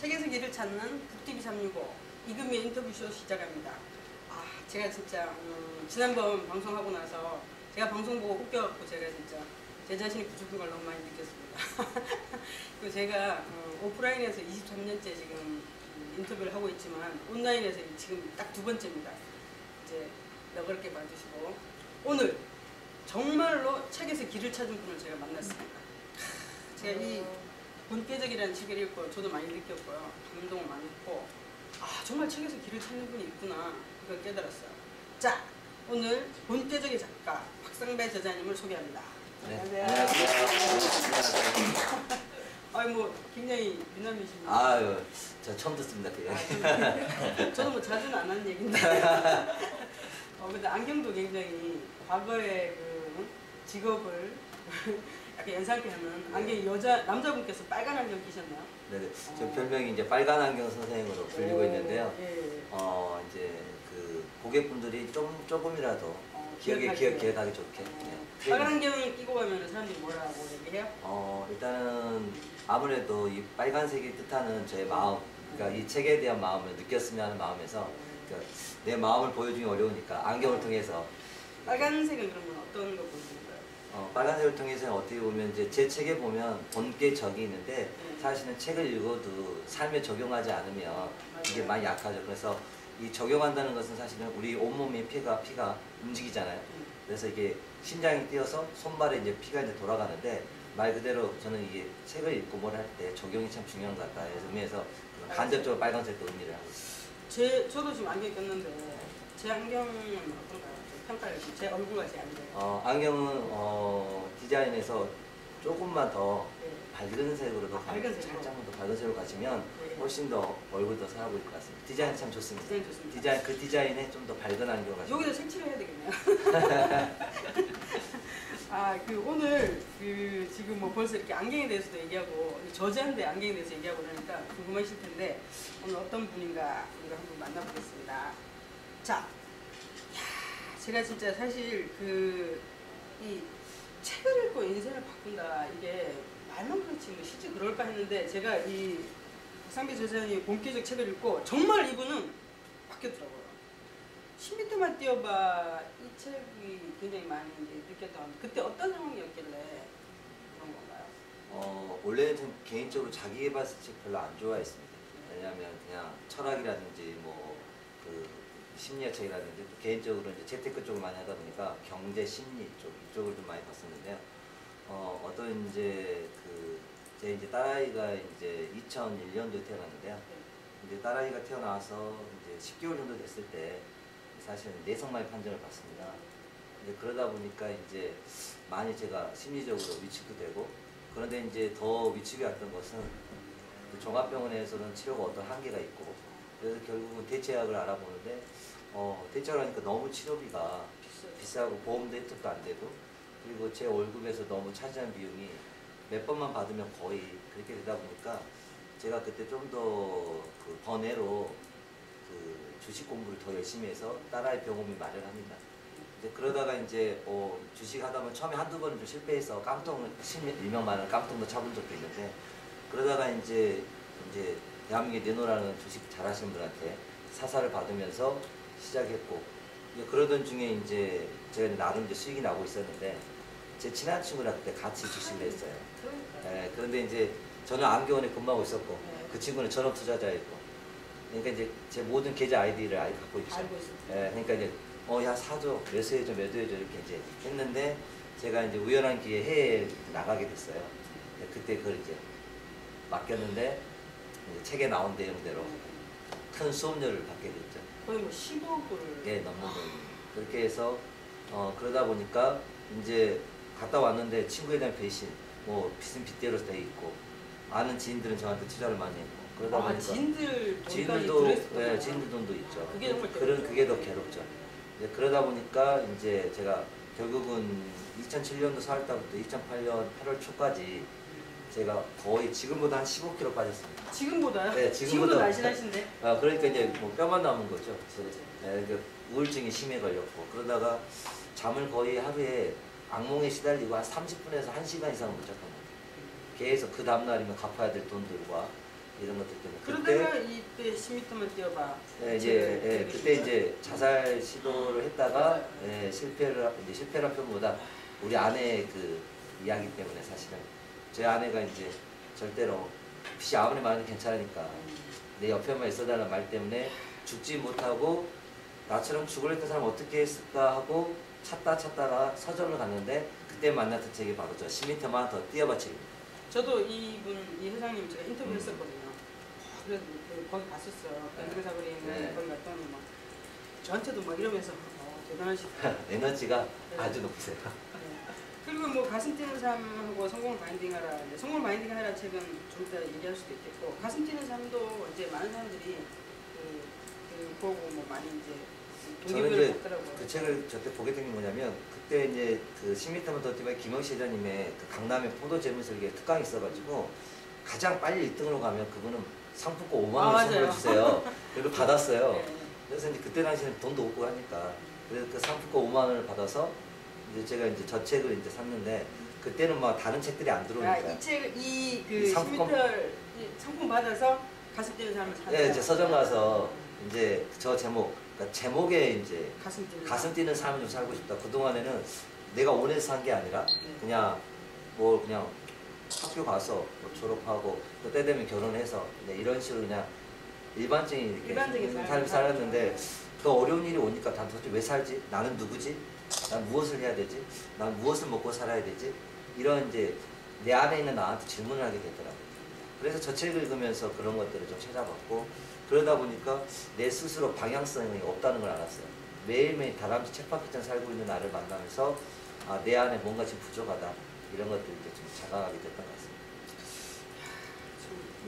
책에서 길을 찾는 북TV 365 이금희의 인터뷰쇼 시작합니다. 제가 진짜 지난번 방송하고 나서 제가 방송 보고 웃겨갖고 제가 진짜 제 자신이 부족한 걸 너무 많이 느꼈습니다. 그리고 제가 오프라인에서 23년째 지금 인터뷰를 하고 있지만 온라인에서 지금 딱 2번째입니다. 이제 너그럽게 봐주시고 오늘 정말로 책에서 길을 찾은 분을 제가 만났습니다. 제가 이 본격적이라는 책을 읽고 저도 많이 느꼈고요. 감동을 많이 했고 정말 책에서 길을 찾는 분이 있구나 그걸 깨달았어요. 자, 오늘 본격적인 작가 박상배 저자님을 소개합니다. 네. 안녕하세요. 뭐 굉장히 미남이십니다. 아유, 저 처음 듣습니다. 그게. 저도 뭐 자주는 안 하는 얘기인데. 근데 안경도 굉장히 과거의 그 직업을 약간 연상케 하는 안경이 남자분께서 빨간 안경 끼셨나요? 네네. 저 별명이 이제 빨간 안경 선생으로 불리고 있는데요. 예. 이제 그 고객분들이 조금이라도 기억하기 좋게. 네. 빨간 안경을 끼고 가면 사람들이 뭐라고 얘기해요? 일단은 아무래도 이 빨간색이 뜻하는 저의 마음, 그러니까 이 책에 대한 마음을 느꼈으면 하는 마음에서 그러니까 내 마음을 보여주기 어려우니까 안경을 통해서. 빨간색은 그러면 어떤 거 보시는 거예요? 빨간색을 통해서 어떻게 보면 이제 제 책에 보면 본계 적이 있는데 사실은 책을 읽어도 삶에 적용하지 않으면 이게 많이 약하죠. 그래서 이 적용한다는 것은 사실은 우리 온몸의 피가 움직이잖아요. 그래서 이게 심장이 뛰어서 손발에 이제 피가 이제 돌아가는데 말 그대로 저는 이게 책을 읽고 뭘 할 때 적용이 참 중요한 것 같다. 그래서 의미에서 간접적으로 빨간색도 의미를 하고 있습니다. 저도 지금 안경 꼈는데 제 안경은 어떤가요? 평가를 해주세요. 제 얼굴과 제 안경. 안경은 디자인에서 조금만 더 밝은 색으로 살짝만 더 밝은 색으로 가시면 훨씬 더 얼굴 더 살아 보일 것 같습니다. 디자인 참 좋습니다. 그 디자인에 좀 더 밝은 안경을 가시면 여기다 색칠을 해야 되겠네요. 오늘 지금 뭐 벌써 이렇게 안경에 대해서도 얘기하고 저자인데 안경에 대해서 얘기하고 그러니까 궁금하실 텐데 오늘 어떤 분인가 우리가 한번 만나보겠습니다. 자, 제가 진짜 사실 이 책을 읽고 인생을 바꾼다 이게 말만 그렇지 뭐 실제 그럴까 했는데 제가 이 박상배 저자님 본격적 책을 읽고 정말 이분은 바뀌었더라고요. 10m만 뛰어봐 이 책이 굉장히 많이 느꼈던 그때 어떤 상황이었길래 그런 건가요? 원래는 좀 개인적으로 자기계발서 책 별로 안 좋아했습니다. 왜냐하면 그냥 철학이라든지 심리학 책이라든지 또 개인적으로 이제 재테크 쪽을 많이 하다 보니까 경제 심리 이쪽을 좀 많이 봤었는데요. 어떤 제 이제 딸아이가 이제 2001년도에 태어났는데요. 이제 딸아이가 태어나서 이제 10개월 정도 됐을 때 사실은 내성마비 판정을 받습니다. 이제 그러다 보니까 이제 많이 제가 심리적으로 위축도 되고 그런데 이제 더 위축이 왔던 것은 종합병원에서는 치료가 어떤 한계가 있고 그래서 결국은 대체약을 알아보는데 대체약을 하니까 너무 치료비가 비싸고 보험도 혜택도 안 되고 그리고 제 월급에서 너무 차지하는 비용이 몇 번만 받으면 거의 그렇게 되다 보니까 제가 그때 좀 더 번외로 주식 공부를 더 열심히 해서 딸아이 병원비 마련합니다. 이제 그러다가 이제 주식 하다 보면 처음에 한두 번은 좀 실패해서 일명만한 깡통도 차본 적도 있는데 그러다가 이제 대한민국에 내놓으라는 주식 잘하시는 분한테 사사를 받으면서 시작했고 그러던 중에 이제 제가 나름 이제 수익이 나고 있었는데 제 친한 친구랑 그때 같이 주식을 했어요. 그런데 이제 저는 안경원에 근무하고 있었고 그 친구는 전업 투자자였고 그러니까 이제 제 모든 계좌 아이디를 갖고 있죠. 그러니까 이제 야 사줘 몇 수해줘 몇 회해줘 이렇게 이제 했는데 제가 이제 우연한 기회에 해외에 나가게 됐어요. 그때 그걸 이제 맡겼는데 이제 책에 나온 내용대로 큰 수업료를 받게 됐죠. 거의 뭐 10억을 넘는 돈입니다. 그렇게 해서 그러다 보니까 이제 갔다 왔는데 친구에 대한 배신 빚은 빚대로 돼 있고 아는 지인들은 저한테 투자를 많이 했고 그러다 보니까 지인들 돈도 있죠. 그게 정말 그게 더 괴롭죠. 그러다 보니까 이제 제가 결국은 2007년도 4월달부터 2008년 8월 초까지 제가 거의 지금보다 한 15kg 빠졌습니다. 지금보다요? 네, 지금도 날씬하신데? 그러니까 이제 뭐 뼈만 남은 거죠. 그러니까 우울증이 심해 걸렸고 그러다가 잠을 거의 하루에 악몽에 시달리고 한 30분에서 1시간 이상 못 잤던 것 같아요. 계속 그 다음날이면 갚아야 될 돈들과 이런 것들 때문에 그러다가 이때 10m만 뛰어봐. 그때 이제 자살 시도를 했다가 실패를 한 편보다 우리 아내의 그 이야기 때문에 사실은 제 아내가 이제 절대로 혹시 아무리 말해도 괜찮으니까 내 옆에만 있어달라는 말 때문에 죽지 못하고 나처럼 죽으려 했던 사람 어떻게 했을까 하고 찾다가 서점을 갔는데 그때 만났던 책이 바로 저 10m만 더 뛰어봐 책입니다. 저도 이 회장님 제가 인터뷰했었거든요. 그래서 거기 갔었어요. 연등사거리에 있는 거기 갔더니 막 저한테도 막 이러면서 대단하시다. 에너지가 아주 높으세요. 그리고 뭐 가슴 뛰는 삶하고 성공을 바인딩하라. 성공을 바인딩하라 책은 좀 이따 얘기할 수도 있겠고 가슴 뛰는 삶도 이제 많은 사람들이 보고 뭐 많이 이제 저는 동기부여를 이제 받더라고요. 그 책을 저때 보게 된 게 뭐냐면 그때 이제 그 10m만 더 뛰면 김영시 회장님의 그 강남의 포도 재무설계 특강이 있어가지고 가장 빨리 1등으로 가면 그분은 상품권 5만 원 선물해 주세요. 그리고 받았어요. 네. 그래서 이제 그때 당시에는 돈도 없고 하니까 그래서 그 상품권 5만 원을 받아서 이제 제가 이제 저 책을 이제 샀는데 그때는 막 다른 책들이 안 들어오니까 이 책을 그 상품 10m 상품 받아서 가슴 뛰는 삶을 산다. 예, 이제 서점 가서 이제 저 제목 그러니까 제목에 이제 가슴 뛰는 삶을 좀 살고 싶다. 그 동안에는 내가 원해서 산 게 아니라 그냥 그냥 학교 가서 뭐 졸업하고 또 때 되면 결혼해서 이런 식으로 그냥 일반적인 삶을 살았는데 그 어려운 일이 오니까 난 도대체 왜 살지? 나는 누구지? 난 무엇을 해야 되지? 난 무엇을 먹고 살아야 되지? 이런 이제 내 안에 있는 나한테 질문을 하게 되더라고요. 그래서 저 책을 읽으면서 그런 것들을 좀 찾아봤고 그러다 보니까 내 스스로 방향성이 없다는 걸 알았어요. 매일매일 다람쥐 쳇바퀴처럼 살고 있는 나를 만나면서 내 안에 뭔가 지금 부족하다. 이런 것들을 이제 좀 자각하게 됐던 것 같습니다.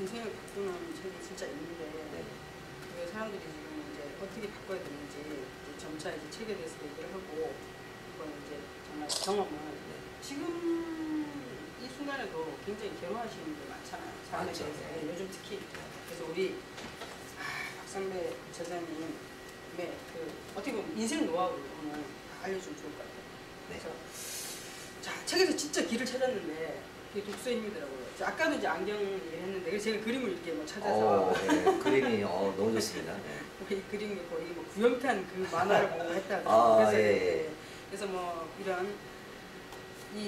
인생을 바꾸는 책이 진짜 있는데 그 사람들이 지금 이제 어떻게 바꿔야 되는지 이제 점차 이제 책에 대해서 얘기를 하고 그건 이제 정말 경험을 지금 이 순간에도 굉장히 괴로워하시는 분들 많잖아요. 삶에 대해서 요즘 특히 그래서 우리 박상배 저자님의 그 어떻게 보면 인생 노하우를 오늘 알려주면 좋을 것 같아요. 그래서 자 책에서 진짜 길을 찾았는데 그게 독서의 힘이더라고요. 아까도 이제 안경 얘기했는데 그래서 제가 그림을 이렇게 뭐 찾아서 그림이 너무 좋습니다. 이 그림이 거의 뭐 구연탄 그 만화를 보고 했다고. 그래서 뭐 이런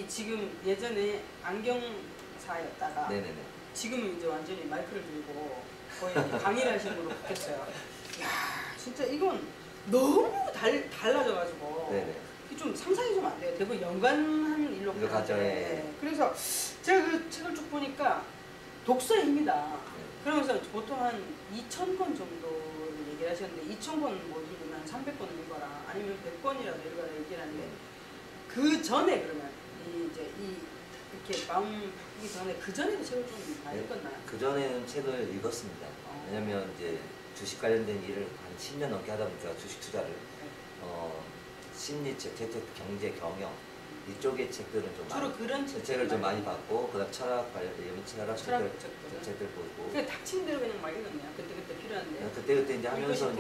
지금 예전에 안경사였다가 지금은 이제 완전히 마이크를 들고 거의 이렇게 강의를 하시는 걸로 바뀌었어요. 야 진짜 이건 너무 달라져가지고 좀 상상이 좀 안 돼요. 대부분 연관한 일로 가죠. 그래서 제가 그 책을 쭉 보니까 독서의 힘이다. 그러면서 보통 한 2,000권 정도를 얘기를 하셨는데 2,000권 못 읽으면 한 300권 읽어라 아니면 100권이라도 읽어라 얘기를 하는데 그 전에 그러면 이렇게 마음 바꾸기 전에 그 전에도 책을 좀 많이 읽었나요? 그 전에는 책을 읽었습니다. 왜냐면 이제 주식 관련된 일을 한 10년 넘게 하다 보니까 주식 투자를 심리책, 재테크, 경제, 경영 이쪽의 책들은 좀 주로 많이, 그런 책을 좀 많이 봤고 그다음 철학 관련된 책들 보고 그냥 닥친 대로 그냥 막 읽었네요. 그때 필요한데. 그때 이제 하면서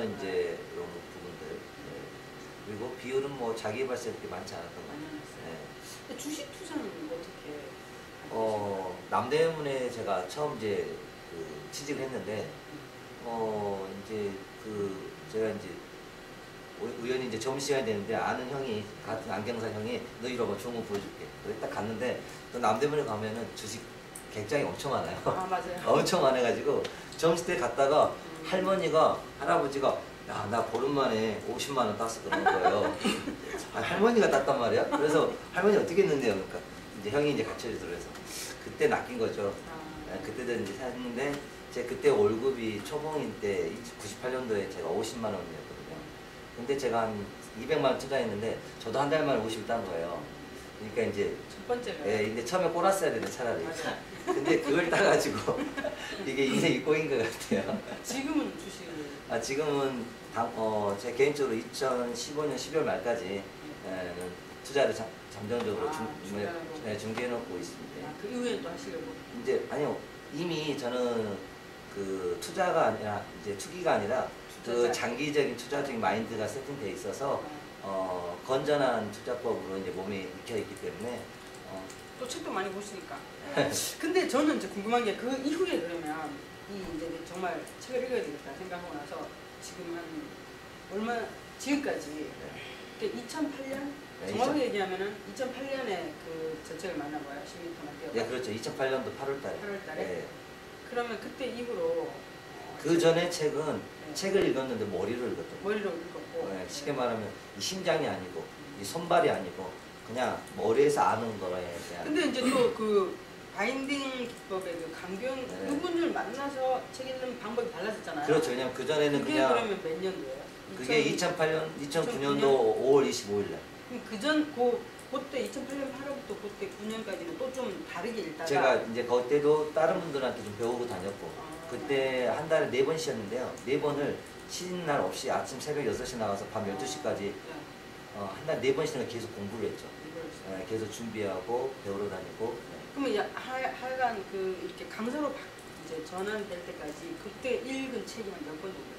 이제 이런 부분들 그리고 비율은 뭐 자기개발서 그렇게 많지 않았던 것 같아요. 주식 투자는 어떻게? 남대문에 제가 처음 이제 취직을 했는데 이제 제가 이제 우연히 이제 점심시간이 되는데 아는 형이 같은 안경사 형이 너 이리 와봐 좋은 거 보여줄게. 그래서 딱 갔는데 또 남대문에 가면은 주식 굉장히 엄청 많아요. 맞아요. 엄청 많아가지고 점심 때 갔다가 할아버지가 야, 나 보름 만에 50만 원 땄어 그러는 거예요. 할머니가 땄단 말이야. 그래서 할머니 어떻게 했는데요? 그러니까 이제 형이 이제 같이 들어서 그때 낚인 거죠. 그때도 이제 샀는데 제 그때 월급이 초봉인 때 98년도에 제가 50만 원이었거든요. 근데 제가 한 200만 원 투자했는데 저도 한 달 만에 50을 딴 거예요. 그러니까 이제 첫 번째가. 근데 처음에 꼬랐어야 되는데 차라리. 맞아. 근데 그걸 따가지고 이게 인생이 꼬인 것 같아요. 지금은 주식을? 지금은 제 개인적으로 2015년 12월 말까지 투자를 잠정적으로 중개해놓고 있습니다. 그 이후에 또 하시려고? 이제 아니요 이미 저는 그 투자가 아니라 이제 투기가 아니라 그 장기적인 투자적인 마인드가 세팅돼 있어서 건전한 투자법으로 이제 몸에 익혀 있기 때문에 또 책도 많이 보시니까. 근데 저는 이제 궁금한 게 그 이후에 그러면 이 이제 정말 책을 읽어야 되겠다 생각하고 나서 지금 한 얼마 지금까지 그 2008년 네, 정확하게 얘기하면은 2008년에 그 저 책을 만난 거예요. 10m만 뛰어. 네, 그렇죠. 2008년도 8월달에. 8월달에. 네. 그러면 그때 이후로 그 전에 책은 네. 책을 읽었는데 머리로 읽었던 거예요. 머리로 읽었고. 네, 쉽게 말하면 이 심장이 아니고 이 손발이 아니고 그냥 머리에서 아는 거에 대한. 근데 이제 또 그 바인딩 기법의 그 강경 네. 그분을 만나서 책 읽는 방법이 달라졌잖아요. 그렇죠. 왜냐면 그 전에는 그게 그냥 그러면 몇 년도예요? 그게 2009년도 5월 25일 날. 그럼 그때 2008년 8월부터 그때 9년까지는 또 좀 다르게 읽다가 제가 이제 그때도 다른 분들한테 좀 배우고 다녔고 아. 그때 한 달에 4번 쉬었는데요. 4번을 쉬는 날 없이 아침 새벽 6시 나가서 밤 12시까지 네, 한 달 4번 쉬는 걸 계속 공부를 했죠. 이걸 네, 계속 준비하고 배우러 다니고. 그러면 하여간 그 이렇게 강사로 이제 전환될 때까지 그때 읽은 책이 한 몇 권 정도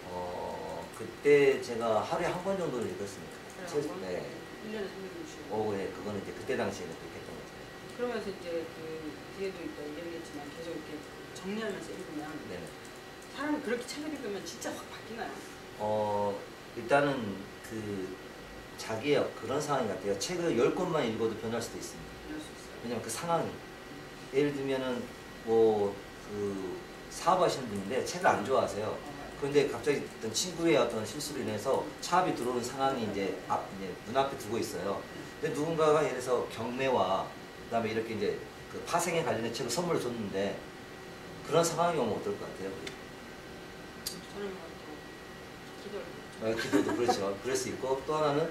나요? 그때 제가 하루에 한 권 정도는 읽었습니다. 하루에 한 권? 네. 1년에 360. 네, 그거는 이제 그때 당시에는 그렇게 했던 거죠. 그러면서 이제 그 뒤에도 있다 얘기했지만 계속 이렇게 정리하면서 읽으면 네. 사람이 그렇게 책을 읽으면 진짜 확 바뀌나요? 일단은 그 자기의 그런 상황이 같아요. 책을 10권만 읽어도 변할 수도 있습니다. 이럴 수 있어요. 왜냐면 그 상황이. 예를 들면은 뭐 그 사업하시는 분인데 책을 안 좋아하세요. 그런데 갑자기 어떤 친구의 어떤 실수로 인해서 차압이 들어오는 상황이 이제 눈앞에 두고 있어요. 근데 누군가가 예를 들어서 경매와 그다음에 이렇게 이제 그 파생에 관련된 책을 선물로 줬는데 그런 상황이 오면 어떨 것 같아요? 저는 뭐 기도를 기도도 그렇죠. 그럴 수 있고 또 하나는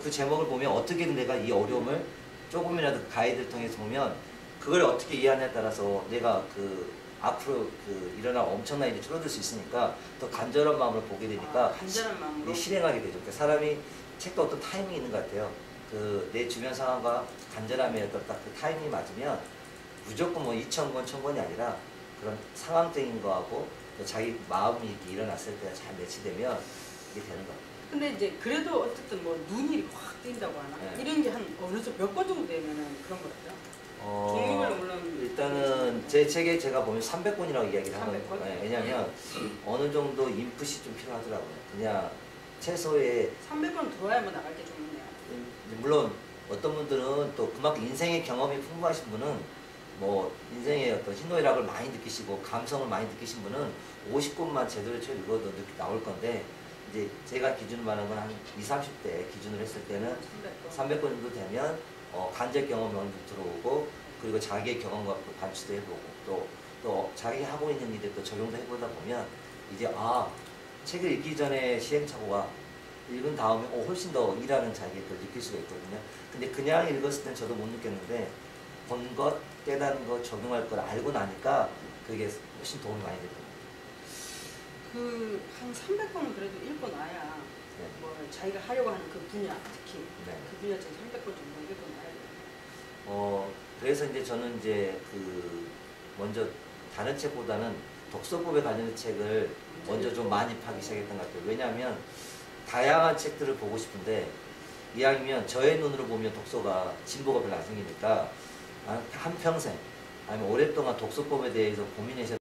그 제목을 보면 어떻게든 내가 이 어려움을 조금이라도 가이드를 통해서 보면 그걸 어떻게 이해하냐에 따라서 내가 그 앞으로 그 일어날 엄청난 일이 줄어들 수 있으니까 더 간절한 마음으로 보게 되니까 간절한 마음으로 실행하게 되죠. 그러니까 사람이 책도 어떤 타이밍이 있는 것 같아요. 그 내 주변 상황과 간절함의 어떤 딱 그 타이밍이 맞으면 무조건 뭐 2,000권, 1,000권이 아니라 그런 상황적인 거하고 또 자기 마음이 이렇게 일어났을 때 잘 매치되면 이게 되는 것 같아요. 근데 이제 그래도 어쨌든 뭐 눈이 확 뜬다고 하나? 네. 이런 게 한 어느 정도 몇 권 정도 되면은 그런 거죠? 종류별로 물론 일단은 제 책에 제가 보면 300권이라고 이야기를 300권? 하거든요. 네, 왜냐하면 어느 정도 인풋이 좀 필요하더라고요. 그냥 최소의 300권 들어야 뭐 나갈 게 좀 있네요. 물론 어떤 분들은 또 그만큼 인생의 경험이 풍부하신 분은 뭐 인생의 어떤 희노애락을 많이 느끼시고 감성을 많이 느끼신 분은 50권만 제대로 쳐 읽어도 나올 건데 이제 제가 기준으로 말하는 건 한 20, 30대 기준으로 했을 때는 300권 정도 되면 간접 경험이 어느 정도 들어오고 그리고 자기의 경험과 또 반추도 해보고 또 자기 하고 있는 일에 또 적용도 해보다 보면 이제 책을 읽기 전에 시행착오가 읽은 다음에 훨씬 더 일하는 자기를 느낄 수가 있거든요. 근데 그냥 읽었을 땐 저도 못 느꼈는데 본 것, 깨닫는 것, 적용할 걸 알고 나니까 그게 훨씬 도움이 많이 됐거든요. 그 한 300권은 그래도 읽고 나야 네. 뭐 자기가 하려고 하는 그 분야 특히 네. 그 분야 책 300권 정도 읽고 나야 돼요. 그래서 이제 저는 이제 그 먼저 다른 책보다는 독서법에 관련된 책을 먼저 좀 많이 파기 시작했던 것 같아요. 왜냐하면 다양한 책들을 보고 싶은데 이왕이면 저의 눈으로 보면 독서가 진보가 별로 안 생기니까 한평생 아니면 오랫동안 독서법에 대해서 고민해서